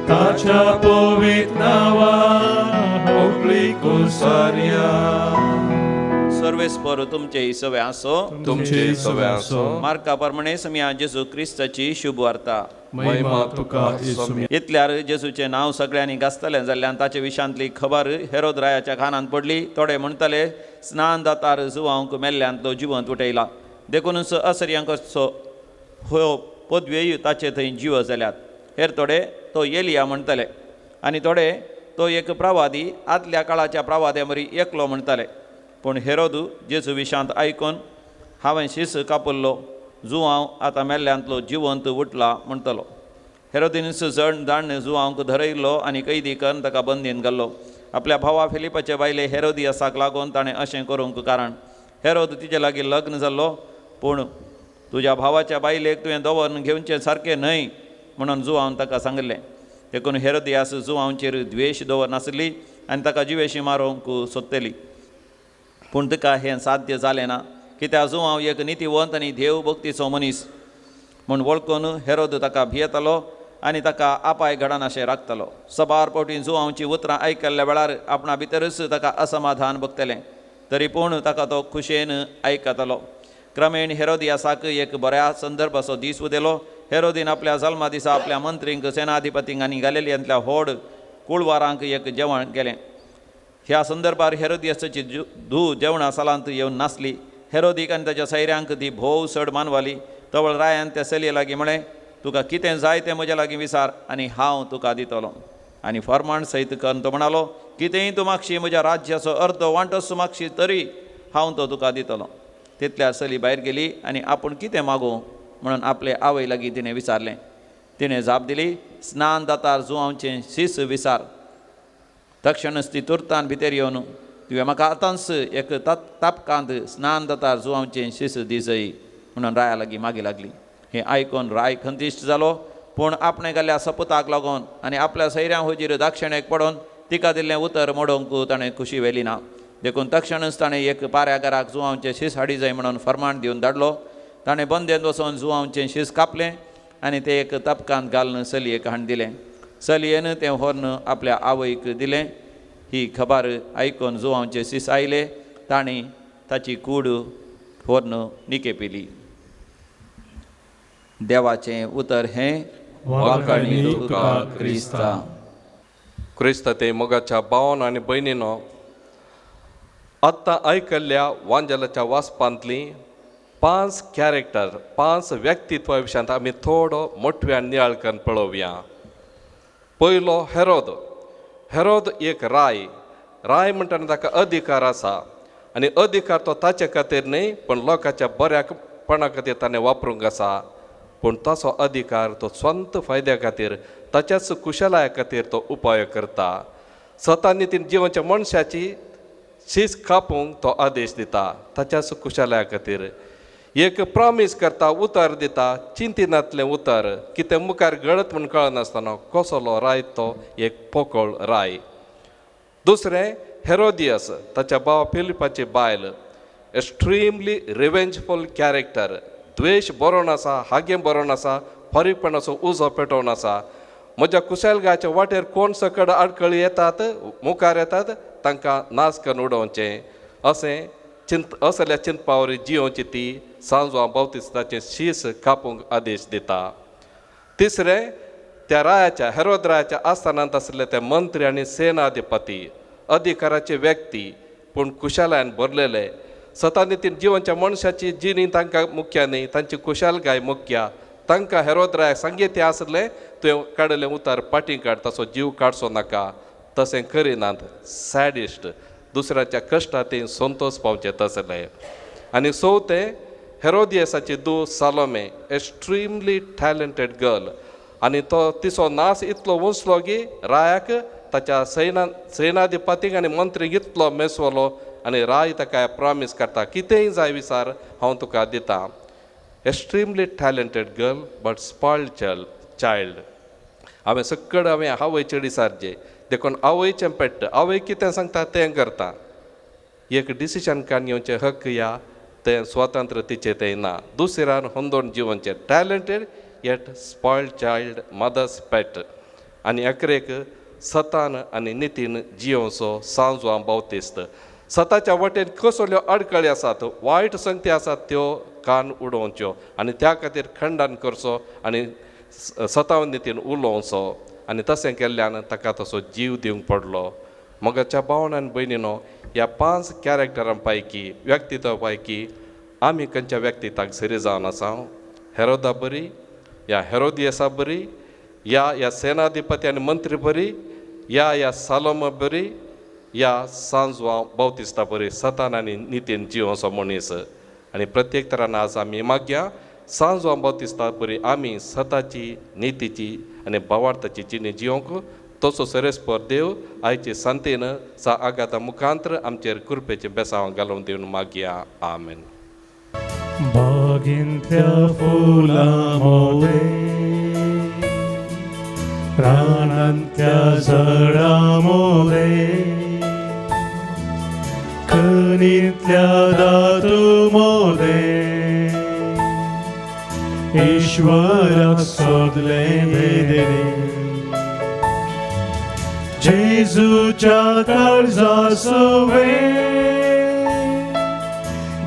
ताच्या पवित्र नावा ओगळे कुसाया सर्वेस्पर तुमचे सवे आसो तुमचे सवे आसो मार्का प्रमाणे सम्या जेजू क्रिस्ताची शुभ वार्ता महिमा तुका येसू इतल्यार जेजूचे नांव सगळ्यांनी गाजतलें जाल्ल्यान ताचे विशांतली खबर हेरोद रायाच्या कानांत पडली थोडे म्हणटले स्नान दातार जुवांक मेल्ल्यांतलो जिवंत उठयला देखूनच असर्यांकचो हो पदव्योय ताचे थंय जिव जाल्यात हेर थोडे तो एलिया म्हणटले आनी थोडे तो एक प्रवादी आदल्या काळाच्या प्रवाद्या मरी एकलो म्हणटले पूण हेरोदू जेजू विशांत आयकून हांवें शीस कापल्लो जुवांव आतां मेल्ल्यांतलो जिवंत उठला म्हणटलो हेरोदीनस जण जाण जुवांक धरयल्लो आनी कैदी करून ताका बंदीन घाल्लो आपल्या भावा फिलिपाचे बायले हेरोदियासाक लागून ताणें अशें करूंक कारण हेरोद तिचे लागीं लग्न जाल्लो पूण तुज्या भावाच्या बायलेक तुवें दवरून घेवचें सारकें न्हय म्हणून जुवान ताका सांगलें देखून हेरोदियास जुवांचेर द्वेश दवरनासली आनी ताका जिवेशी मारूंक सोदतली पूण तिका हें साध्य जालें ना कित्याक जुवांव एक नितीवंत आनी देव भक्तीचो मनीस म्हूण वळखून हेरोद ताका भियेतालो आनी ताका आपाय घडनाशें राखतालो सबार फावटी जुवांवची उतरां आयकल्ल्या वेळार आपणा भितरच ताका असमाधान भोगतलें तरी पूण ताका तो खुशेन आयकतालो क्रमेण हेरोदियासाक एक बऱ्या संदर्भाचो दीस उदेलो हेरोदीन आपल्या जल्मा दिसा आपल्या मंत्रींक सेनाधिपतींक आनी गलिलियांतल्या व्हड कुळवारांक एक जेवण केलें ह्या संदर्भार हेरोदियासाची धूव जेवणा सालांत येवन नासली हेरोदीक आनी ताच्या सैऱ्यांक ती भोव चड मानवाली तवळ रायान त्या चलये लागीं म्हळें तुका कितें जाय तें म्हज्या लागीं विचार आनी हांव तुका दितलो आनी फर्माण सयत करून तो म्हणालो कितेंय तूं मागशी म्हज्या राज्याचो अर्द वांटो मागशी तरी हांव तो तुका दितलो तितल्या चली भायर गेली आनी आपूण कितें मागूं म्हणून आपले आवय लागीं तिणें विचारलें तिणें जाप दिली स्नान दातार जुवांवचें शीस विचार तक्षणच ती तुर्तान भितर येवन तुवें म्हाका आतांच एक तापकांत स्नान दातार जुवांवचें शीस दिजय म्हणून राया लागीं मागी लागली हें आयकून राय खंतिश्ट जालो पूण आपणे घाल्ल्या सपताक लागून आनी आपल्या सैऱ्यां हुजीर दाक्षिणेक पडोवन तिका दिल्लें उतर मोडोवंक ताणें खुशी व्हेली ना देखून तक्षणच ताणें एक पाऱ्या घराक जुवांवचें शीस हाडी जाय म्हणून फर्माण दिवन धाडलो ताणें बंदेंत वचून जुवांवचें शीस कापलें आनी तें एक तपकांत घालून चलयेक हाड दिलें चलयेन तें व्हरून आपल्या आवयक दिलें ही खबर आयकून जुवांवचें शीस आयलें ताणें ताची कूड व्हरून निकेपिली देवाचें उतर हें वाखाणी तुका क्रिस्ता क्रिस्त ते मोगाच्या भावान आनी भयणीनो आत्तां आयकल्ल्या वांजलाच्या वाचपांतली 5 कॅरेक्टर 5 व्यक्तित्वा विशयांत आमी थोडो मोठव्यान नियाळ करून पळोवया पयलो हेरोद हेरोद एक राय म्हणटना ताका अधिकार आसा आनी अधिकार तो ताचे खातीर न्हय पण लोकांच्या बऱ्यापणा खातीर ताणें वापरूंक आसा पूण तसो अधिकार तो स्वंत फायद्या खातीर ताच्याच कुशलाय खातीर तो उपयोग करता. स्वता नितीन जिवाच्या मनशाची शीस कापूंक तो आदेश दिता ताच्याच कुशलाय खातीर. एक प्रॉमीस करता, उतर दिता, चिंतिनांतलें उतर, कितें मुखार घडत म्हूण कळनासतना कसलो राय तो एक पोकळ राय. दुसरें हेरोदियस, ताच्या भावा फिलिपाची बायल, एक्स्ट्रीमली रिवेंजफूल कॅरेक्टर. द्वेश बरोवन आसा, हागें बरोवन आसा, फरीकपणाचो उजो पेटोवन आसा. म्हज्या कुशलगायच्या वाटेर कोण सकड आडखळी येतात, मुखार येतात, तांकां नाश करून उडोवचें अशें असल्या चिंतपावरी जियोवची ती सांजवां बावतिस्ताचें शीस कापूंक आदेश दिता. तिसरें त्या रायाच्या हेरोद रायाच्या आस्थानांत आशिल्ले ते मंत्री आनी सेनाधिपती, अधिकाराचे व्यक्ती पूण कुशलायेन भरलेले. स्वता नितीन जिवांच्या मनशाची जिणी तांकां मुख्य न्ही, तांची कुशलगाय मुख्य. तांकां हेरोद राय सांगितलें आसलें तुवें काडलें उतार फाटीं काड, तसो जीव काडचो नाका. तशें करिनात. सॅडिस्ट, दुसऱ्याच्या कश्टांत संतोश पावचे तसलें. आनी चवथें हेरोदियसाची धूव सालोमे, एक्स्ट्रीमली टॅलंटेड गर्ल. आनी तो तिचो नाश इतलो वंचलो की रायाक ताच्या सेनाधिपतीक आनी मंत्रीक इतलो मेसवलो आनी राय ताका प्रॉमीस करता, कितेंय जाय विचार हांव तुका दितां. Extremely talented girl but spoiled child. हांवें सकड आवयचे डिसारचे देखून आवयचें पेट्ट, आवय कितें सांगता तें करता. एक डिसिशन घेवचें हक्क या तें स्वतंत्र तिचें तें ना. दुसऱ्यान होंदोन जिवनचें talented yet spoiled child mother's pet. आनी अकरेक सतान आनी नितीन जियोवचो सांजवां बावतिस्त. सताच्या वाटेन कसल्यो आडखळी आसात, वायट संगती आसात, त्यो कान उडोवच्यो आनी त्या खातीर खंडन करचो आनी सतावन नितीन उलोवचो. आनी तशें केल्ल्यान ताका तसो जीव दिवंक पडलो. मोगाच्या भावान आनी भयणीनो, ह्या 5 कॅरेक्टरां पैकी, व्यक्तित्वा पैकी आमी खंयच्या व्यक्तित्वाक सरी जावन आसा? हेरोदा बरी, या हेरोदियसा बरी, या सेनाधिपती आनी मंत्री बरी, या सालोमा बरी, या सांजवां बावतिस्ता बरी, सतान आनी नितीन जिवोचो मनीस. आनी प्रत्येक तरान आज आमी मागया सांजवां बावतिस्ता बरी आमी सताची, नितीची आनी भावार्थाची जिणी जियोंक तसो सरेस्पर देव आयचे संतेन सा आगाता मुखांतर आमचेर कृपेचे बेसांव घालून दिवन मागया. आमेन. बागेंतल्या फुलांमोदे, रानांतल्या झाडांमोदे, खणींतल्या धातूमोदे, ईश्वराक सोदलें देणे. जेजूच्या काळजा सोवे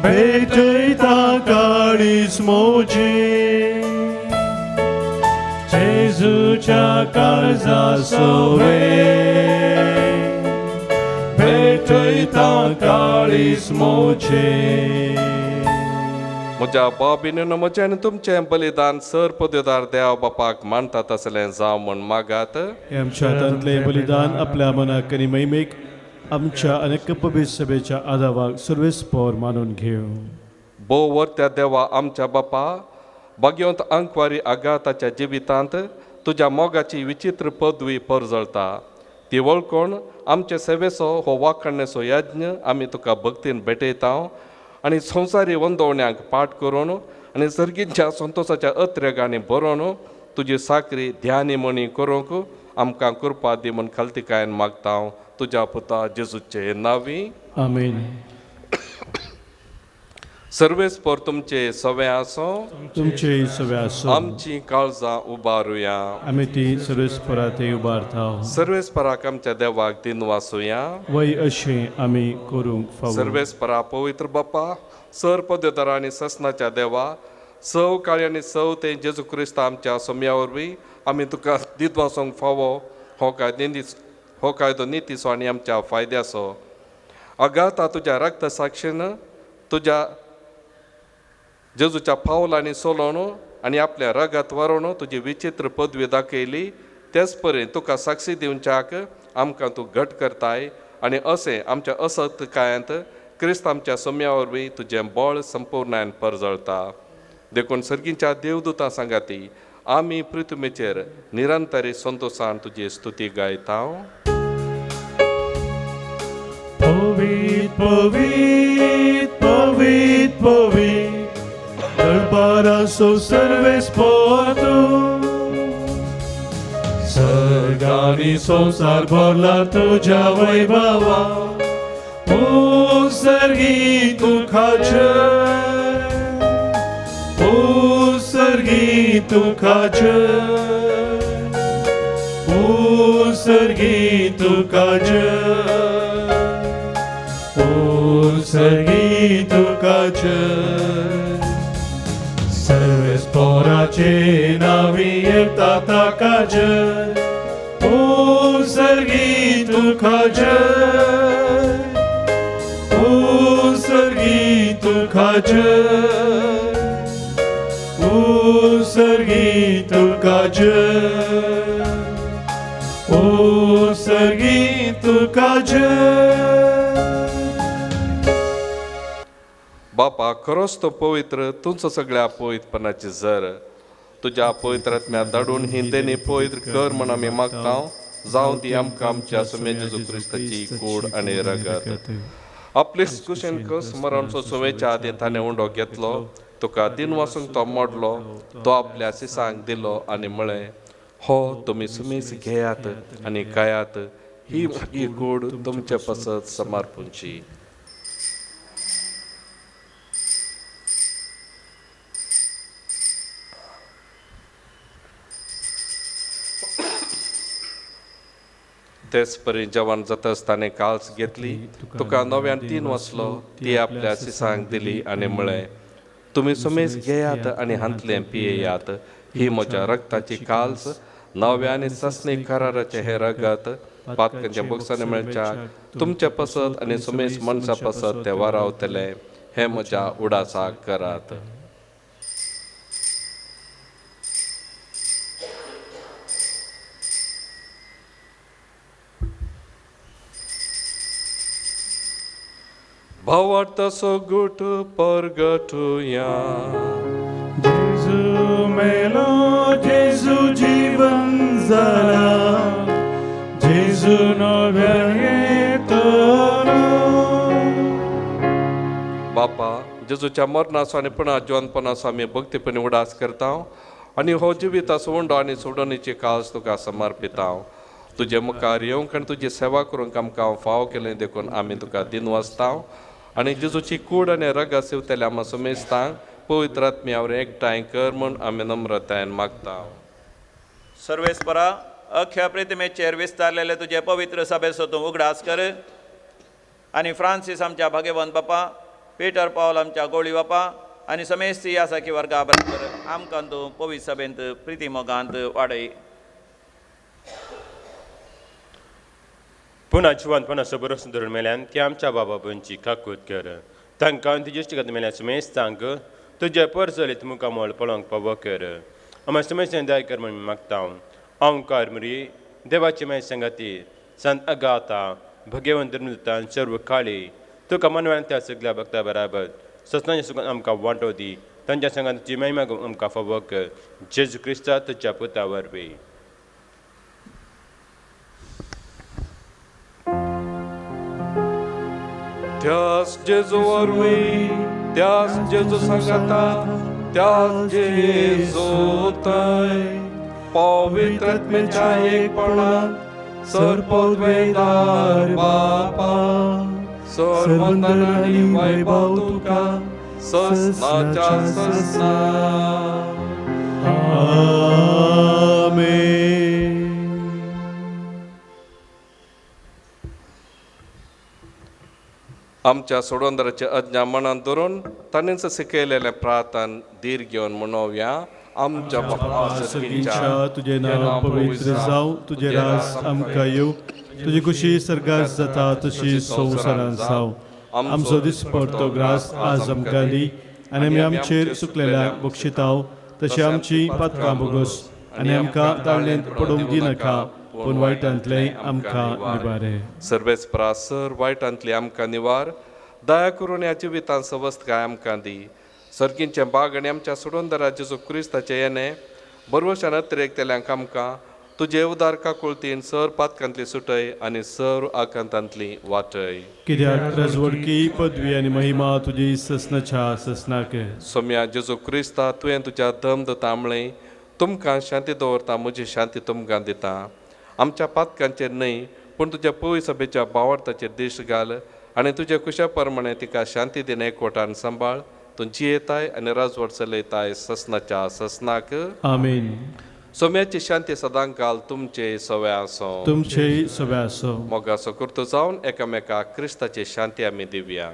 भेटयता काळीज मोजे. जेजूच्या काळजा सोवे भेटयता काळीज मोजे. म्हज्या बाबीन म्हजें आनी तुमचें बलिदान सर पदवेदार देव बापाक मानता तसलें जावं म्हण मागात. हे आमच्या हातांतलें बलिदान आपल्या मनाक आनी मैमेक आमच्या अनेक पवित्र सभेच्या आदावाक सर्वेस्पर मानून घेव. वर्त्या देवा आमच्या बापा, भगवंत अंकवारी आगाताच्या जिवितांत तुज्या मोगाची विचित्र पदवी परजळता. ती वळखून आमचे सेवेचो हो वाखणणेचो यज्ञ आमी तुका भक्तीन भेटयता आनी संवसारी वंदोवण्यांक पाठ करून आनी सर्गींच्या संतोशाच्या अत्रेगांनी बरोवन तुजी साकरी ध्यानी मणी करूंक आमकां कृपा दी म्हूण खालतिकायेन मागता तुज्या पुता जेजूचे नांवी. आमेन. सर्वेस्पर तुमचे सवे आसो, तुमचे सवे आसो. आमची काळजां उबारुया. आमी ती सर्वेस्पराते उबारता. सर्वेस्पराक आमच्या देवाक दिन वासुया. वय अशें आमी करूंक फावो. सर्वेस्परा पवित्र बापा, सर पदवेदारा आनी ससनाच्या देवा, सव काळी आनी सव ते जेजू क्रिस्त आमच्या सोम्या वरवीं आमी तुका दीत वाचोंक फावो. हो कायदो नितीचो आनी आमच्या फायद्याचो. अगाता तुज्या रक्त साक्षीन तुज्या जेजूच्या पावलांनी सोलोवन आनी आपल्या रगात व्हरून तुजी विचित्र पदवी दाखयली. तेच परेन तुका साक्षी दिवच्याक आमकां तूं घट करताय आनी अशें आमच्या असत्कायांत क्रिस्त आमच्या सोम्या वरवीं तुजें बळ संपूर्णायन परजळता. देखून सर्गींच्या देवदूतां सांगाती आमी पृथ्वीचेर निरंतरी संतोषान तुजी स्तुती गायताव. Povit, povit, povit, povit, dălpara său servesc potul. Sărganii संसार भरला तुझ्या Vaibhava, उसर्गी तुखाचे, उसर्गी तुखाचे, उसर्गी तुखाचे. Usărgi tukace, serves porace navi tatacace. Usărgi tukace, usărgi tukace, usărgi tukace, usărgi tukace. बापा खरोच तो पवित्र तुमचं सगळ्या पवित्रपणाची जर तुझ्या पवित्रात्म्या धाडून ही देणी पवित्र कर म्हण आमी मागताव. जावं ती आमकां आमच्या सुमे जेजू क्रिस्ताची कूड आनी रगत. आपले कुशेन स्मरणचो सुवेच्या आदी ताणें उंडो घेतलो, तुका दिन वासूंक तो मोडलो, तो आपल्या सिसांक दिलो आनी म्हळें, हो तुमी सुमेस घेयात आनी खायात, ही म्हजी कूड तुमचे पसत समर्पूंची. तेच परी जवान जाताच ताणें काल्स घेतली, तुका नव्यान 3 वसलो, ती आपल्या सिसांक दिली आनी म्हळें, तुमी सुमेस घेयात आनी हांतलें पियेयात, ही म्हज्या रक्ताची काल्स, नव्या आनी सस्ने कराराचे हे रगत पातकांच्या बोक्सांनी मेळच्याक तुमचे पसत आनी सुमेस मनशा पसत ते वारावतले, हे म्हज्या उडासाक करात. भावार्थ गुट परगटुया. Jezu melo, Jezu जीवन झाला, Jezu नव्यान येतलो. बापा जेजूच्या मरणाचो आनी पुन्हा जिवंतपणाचो आमी भक्तीपणी उडास करताव आनी हो जिविताचो उंडो आनी सोडणीची काळज तुका समर्पिताव. तुजे मुखार येवंक आनी तुजी सेवा करूंक आमकां फाव केलें देखून आमी तुका दिन वाचताव आनी जेजूची कूड आनी रगत सिवतले आमी सुमेस्तांक पवित्र आत्म्यावर एकठांय कर म्हूण आमी नम्रतायेन मागताव. सर्वेस्परा अख्ख्या प्रतिमेचेर विस्तारलेले तुझे पवित्र सभेचो तूं उगडास कर आनी फ्रांसीस आमच्या भाग्यवंत बापा, पीटर पॉल आमच्या गोळी बापा आनी समेस्ती यासाकी वर्गा बरोबर आमकां तूं पवित्र सभेंत प्रिती मोगांत वाडय. पुन्हा जिवंतपणाचो बरोस धरून मेल्यान ती आमच्या बाबा पंची काकूत कर. तांकां तुजे इश्टिगत मेल्यान सुमेस तांक तुजे परचलीत मुखामोल पळोवंक फावो कर. आमी सुमेसें दय कर म्हूण मागता. ओंकार मरी देवाची माय संगाती संत अगाता भगवंत धर्मदूतान सर्व काळी तुका मनवान त्या सगळ्या भक्ता बराबर सत्नाच्या सुखान आमकां वांटो दी. तांच्या संगात तुजी महिमा आमकां फावो कर. जेजू क्रिस्ता तुज्या पुता वरवीं. त्यास जेजू वरवीं, त्यास जेजू संगता, त्यास जेजू तय, पवित्र आत्म्याच्या एकपणात सर्पोद्वेदार बापा, सर्वंदन आनी वैभव तुका ससनाच्या ससना. आमेन. आमच्या सोडवंदराचे अज्ञा मनान धरून ताणेंच शिकयलेलें प्रार्थन धीर घेवन म्हणोवया. आमच्या बापा सर्गीच्या तुझे नाव पवित्र जावं, तुझे राज आमकां येवं, तुजी खुशी सर्गार जाता तशी संवसारांत जावं. आमचो दिसपट तो ग्रास आज आमकां दी आनी आमी आमचेर चुकलेल्यांक बक्षिताव, तशी आमची पातकां बोगस आनी आमकां ताळणेंत पडूंक दिनाका, पूण वायटांतले आमकां निबारे. सर्वेच प्रासर वायटांतली आमकां निवार, दया करून ह्या जिवितांत सवस्त काय आमकां दी. सर्गींचे बाग आनी आमच्या सुडोंदरा जेजू क्रिस्ताचे येणे बरोवशान अतिरेकतेल्यांक आमकां तुजे उदार काकुळतीन सर पातकांतली सुटय आनी सर आकांतांतली वाटय. कित्याक राजवडकी पदवी आनी महिमा तुजी ससनाच्या ससनाक. सोम्या जेजू क्रिस्ता तुवें तुज्या दम तांबळे तुमकां शांती दवरता म्हजी शांती तुमकां दिता. आमच्या पातकांचेर न्हय पूण तुज्या पवित्र सभेच्या बावरताचेर देश घाल आनी तुज्या कुशा प्रमाणे तिका शांती दिन एकवटान सांबाळ. तूं जियेताय आनी राजवट चलयताय ससनाच्या ससनाक. आमीन. सोम्याची शांती सदां काल तुमचे सवय आसो. तुमचे सगळे आसो. मोगाचो कुर्तो जावन एकामेकाक क्रिस्ताची शांती आमी दिवया.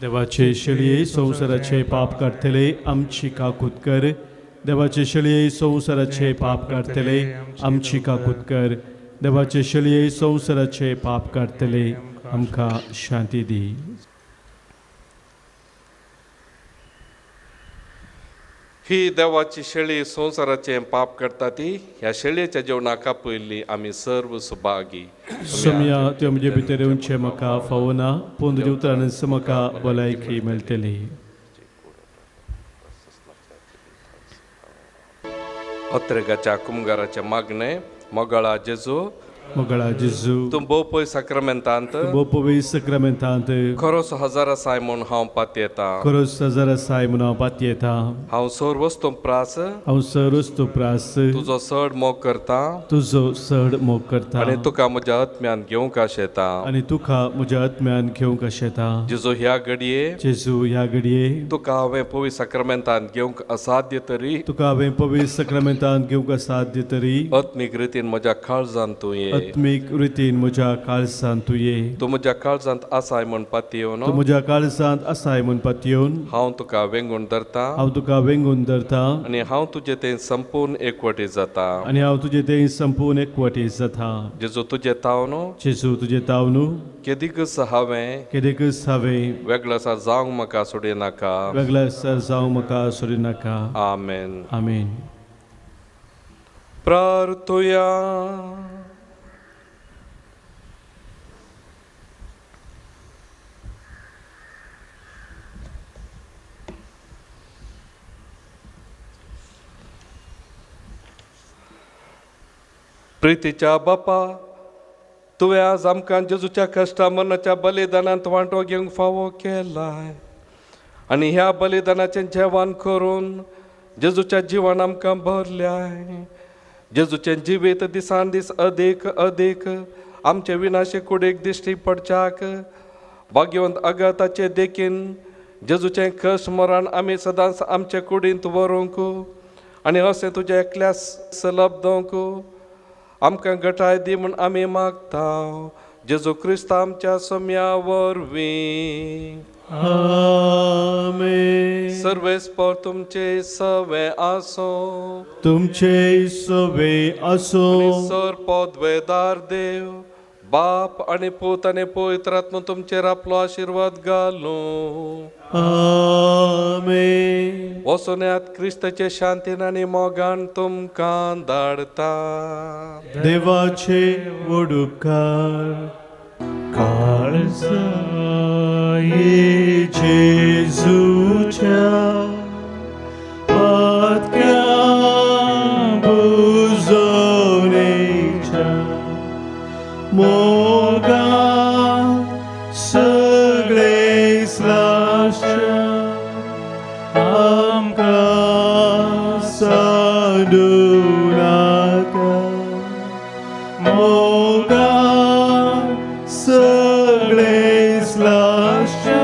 देवाचे शेळये संवसाराचे पाप काडतले आमची काकूत कर. देवाचे शेळये संवसाराचे पाप काडतले आमची काकूत कर. देवाचे शेळये संवसाराचे पाप काडतले आमकां शांती दी. ही देवाची शेळी संवसाराचे पाप करता ती ह्या शेळयेच्या जेवणाक आपयल्ली आमी सर्व सुभागी. सोम्या त्यो म्हजे भितर येवचे म्हाका फावना पूण तुज्या उतरांत म्हाका भलायकी मेळटली. अत्रेगाच्या कुमगाराचे मागणे मोगळा जेजू मोगळा जेजू तूं भोव पय साक्रमेंतांत बोपोवी सक्रामेंतांत खरोच हजार आसाय म्हूण हांव पातयेता. खरोच हजार आसाय म्हूण हांव पातयेता. हांव सर वस्तू प्रास हांव सरस तूं प्रास तुजो चड मोग करता तुजो चड मोग करता आनी तुका म्हज्या आत्म्यान घेवंक आशेता. आनी तुका म्हज्या आत्म्यान घेवंक आशेता. जेजू ह्या घडये जेजू ह्या घडये तुका हांवें पवित्र साक्रमेंतांत घेवंक असाध्य तरी तुका हांवें पवित्र सक्रामेंतांत घेवंक साध्य तरी आत्मीक रितीन म्हज्या काळजांत तूं ये. आत्मीक रितीन म्हज्या काळजांत तूं ये. तूं म्हज्या काळजांत आसाय म्हूण पातयेवन तूं म्हज्या काळजांत आसाय म्हूण पातयेवन हांव तुका वेंगून धरता हांव तुका वेंगून धरता. आनी हांव तुजे ते संपूर्ण एकवटी जाता. आनी हांव तुजे ते संपूर्ण एकवटी जाता. जेजू तुजे ताव न्हू जेजू तुजें ताव न्हू केदीकच हांवें केदेकच हांवें वेगळासा जावंक म्हाका सोडी नाका. वेगळा सर जावं म्हाका सोडी नाका. आमेन. आमीन. प्रार्थुया. प्रितीच्या बापा तुवें आज आमकां जेजूच्या कश्टा मरणाच्या बलिदानांत वांटो घेवंक फावो केलाय आनी ह्या बलिदानाचें जेवण करून जेजूच्या जिवान आमकां भरल्याय. जेजूचें जिवीत दिसान दीस अदीक अदीक आमचे विनाशी कुडीक दिश्टी पडच्याक भाग्यवंत अगाताचे देखीन जेजूचें कश्ट मरण आमी सदांच आमचे कुडींत व्हरूंक आनी अशें तुजें एकल्यास लब्दोंक आमकां घटाय दी म्हूण आमी मागता. जेजू क्रिस्त आमच्या सोम्या वरवीं. आमेन. सर्वेस्पर तुमचे सवे आसो. तुमचे सवे आसो. सर पदवेदार देव बाप आनी पूत आनी पवित्र आत्मा तुमचेर आपलो आशिर्वाद घालूं. आमेन. वचून येयात क्रिस्ताचे शांतीन आनी मोगान तुमकां धाडता. देवाचे वडुपकार काळजा जेजूच्या पातक्या बुजवणेच्या मोगान सगळे स्लाश्या आमकां सादू नाका. मोगान सगळे स्लाश्या